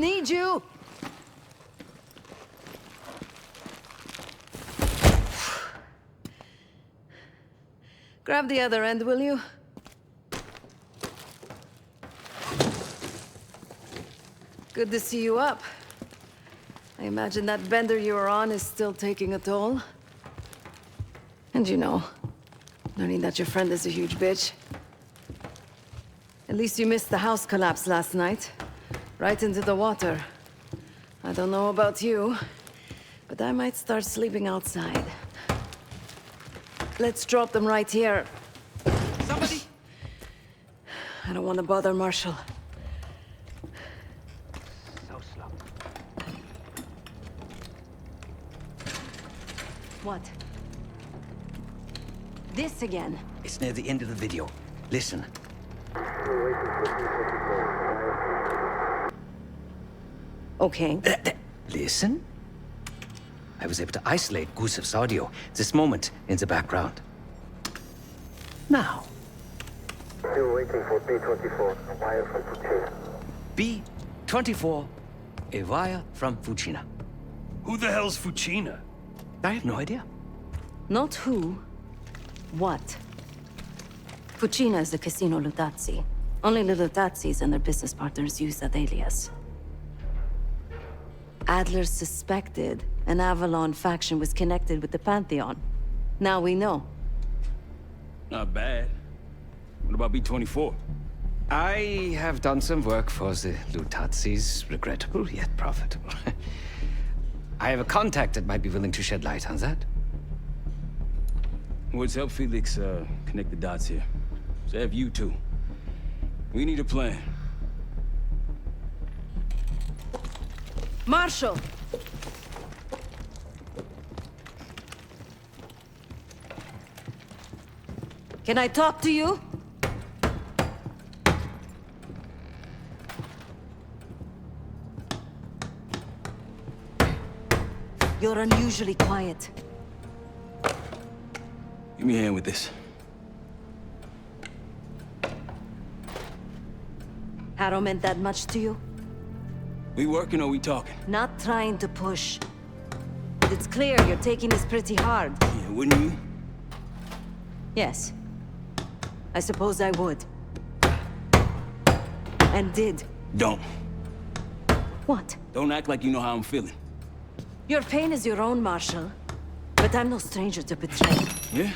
need you! Grab the other end, will you? Good to see you up. I imagine that bender you were on is still taking a toll. And you know, learning that your friend is a huge bitch. At least you missed the house collapse last night. Right into the water. I don't know about you, but I might start sleeping outside. Let's drop them right here. Somebody! I don't want to bother Marshall. So slow. What? This again? It's near the end of the video. Listen. Okay. Listen? I was able to isolate Gusev's audio. This moment in the background. Now. Still waiting for B-24, a wire from Fucina. B-24, a wire from Fucina. Who the hell's Fucina? I have no idea. Not who. What? Fucina is the casino Lutazzi. Only the Lutazzis and their business partners use that alias. Adler suspected an Avalon faction was connected with the Pantheon. Now we know. Not bad. What about B-24? I have done some work for the Lutazzis, regrettable yet profitable. I have a contact that might be willing to shed light on that. Let's help Felix connect the dots here. So have you two. We need a plan. Marshall! Can I talk to you? You're unusually quiet. Give me a hand with this. Harrow meant that much to you? We working or we talking? Not trying to push. But it's clear you're taking this pretty hard. Yeah, wouldn't you? Yes. I suppose I would. And did. Don't. What? Don't act like you know how I'm feeling. Your pain is your own, Marshall. But I'm no stranger to betrayal. Yeah?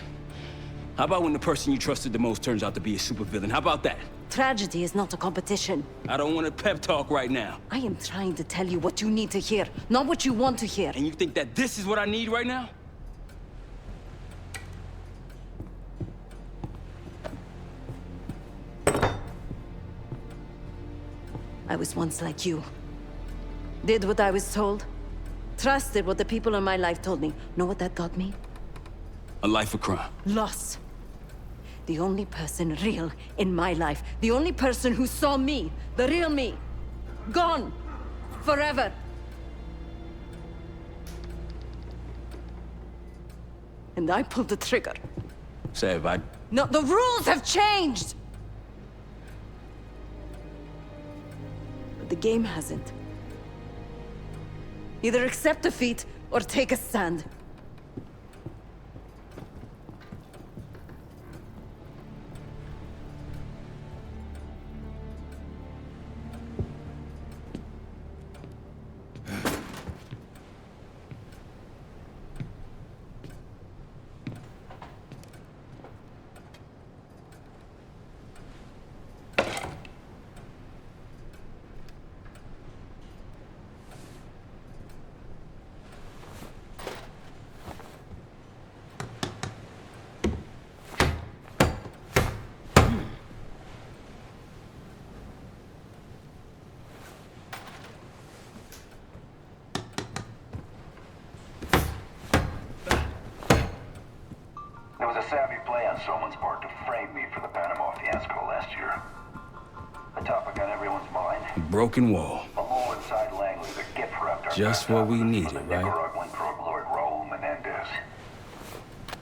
How about when the person you trusted the most turns out to be a supervillain? How about that? Tragedy is not a competition. I don't want a pep talk right now. I am trying to tell you what you need to hear, not what you want to hear. And you think that this is what I need right now? I was once like you. Did what I was told. Trusted what the people in my life told me. Know what that got me? A life of crime. Loss. The only person real in my life. The only person who saw me. The real me. Gone. Forever. And I pulled the trigger. Sav, No, the rules have changed! But the game hasn't. Either accept defeat or take a stand. There was a savvy play on someone's part to frame me for the Panama fiasco last year. The topic on everyone's mind. broken wall. A low inside Langley that gift wrapped our Just what we needed, right? Nicaraguan drug lord Raul Menendez.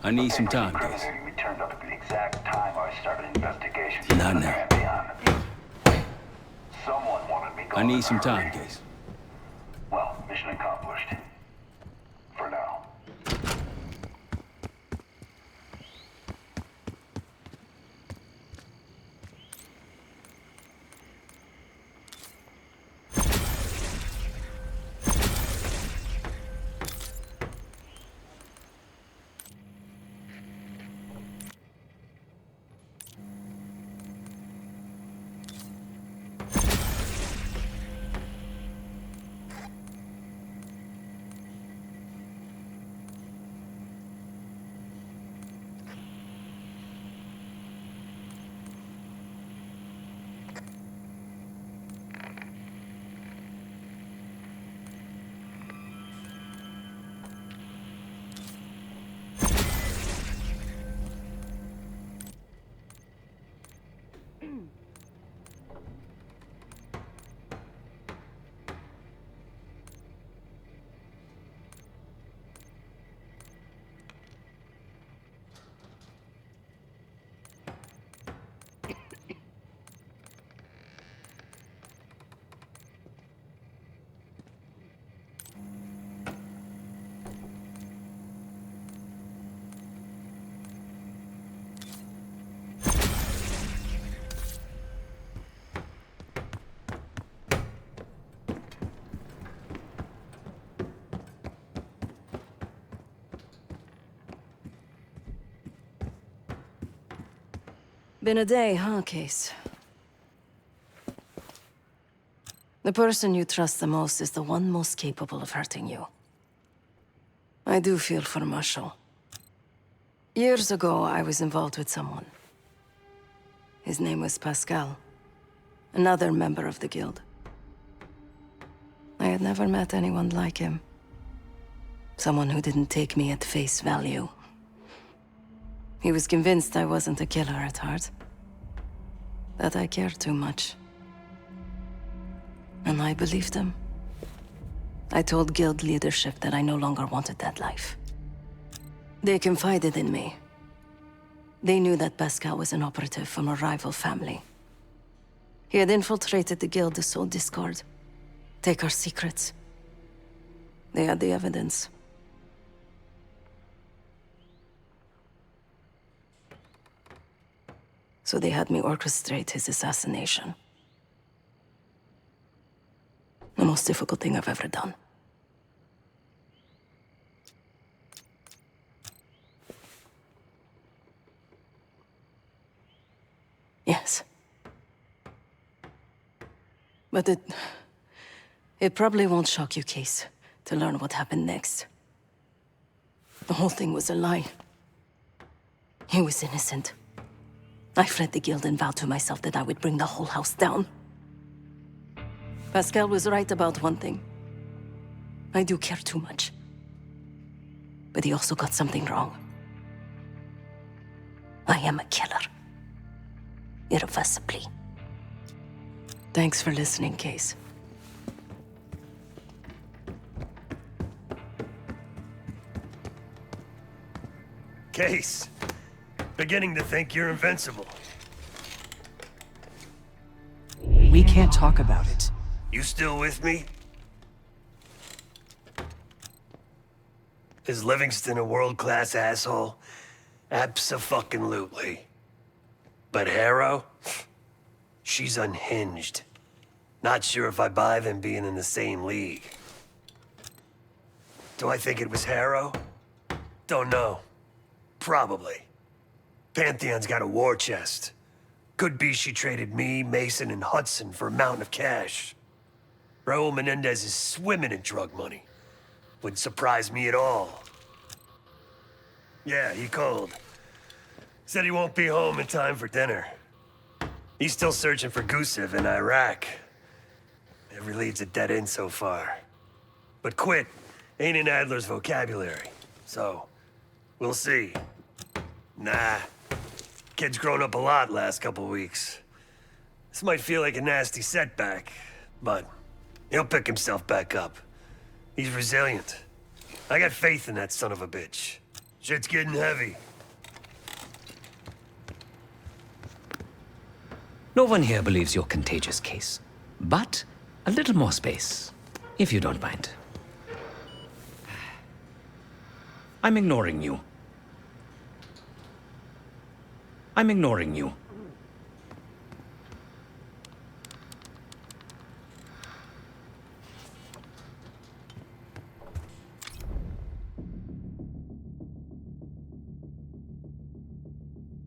I need some time, Case. Incriminating me turned up at the exact time I started investigations. Not now. Someone wanted me gone. I need some time, Case. Been a day, huh, Case? The person you trust the most is the one most capable of hurting you. I do feel for Marshall. Years ago, I was involved with someone. His name was Pascal, another member of the guild. I had never met anyone like him. Someone who didn't take me at face value. He was convinced I wasn't a killer at heart. That I cared too much. And I believed him. I told guild leadership that I no longer wanted that life. They confided in me. They knew that Pascal was an operative from a rival family. He had infiltrated the guild to sow discord, take our secrets. They had the evidence. So they had me orchestrate his assassination. The most difficult thing I've ever done. Yes. But it probably won't shock you, Case, to learn what happened next. The whole thing was a lie. He was innocent. I fled the guild and vowed to myself that I would bring the whole house down. Pascal was right about one thing. I do care too much. But he also got something wrong. I am a killer. Irreversibly. Thanks for listening, Case. Case, beginning to think you're invincible. We can't talk about it. You still with me? Is Livingston a world-class asshole? Abso-fucking-lutely. But Harrow? She's unhinged. Not sure if I buy them being in the same league. Do I think it was Harrow? Don't know. Probably. Pantheon's got a war chest. Could be she traded me, Mason, and Hudson for a mountain of cash. Raul Menendez is swimming in drug money. Wouldn't surprise me at all. Yeah, he called. Said he won't be home in time for dinner. He's still searching for Gusev in Iraq. Every lead's a dead end so far. But quit ain't in Adler's vocabulary, so we'll see. Nah, kid's grown up a lot last couple weeks. This might feel like a nasty setback, but he'll pick himself back up. He's resilient. I got faith in that son of a bitch. Shit's getting heavy. No one here believes you're contagious, Case. But a little more space, if you don't mind. I'm ignoring you. I'm ignoring you.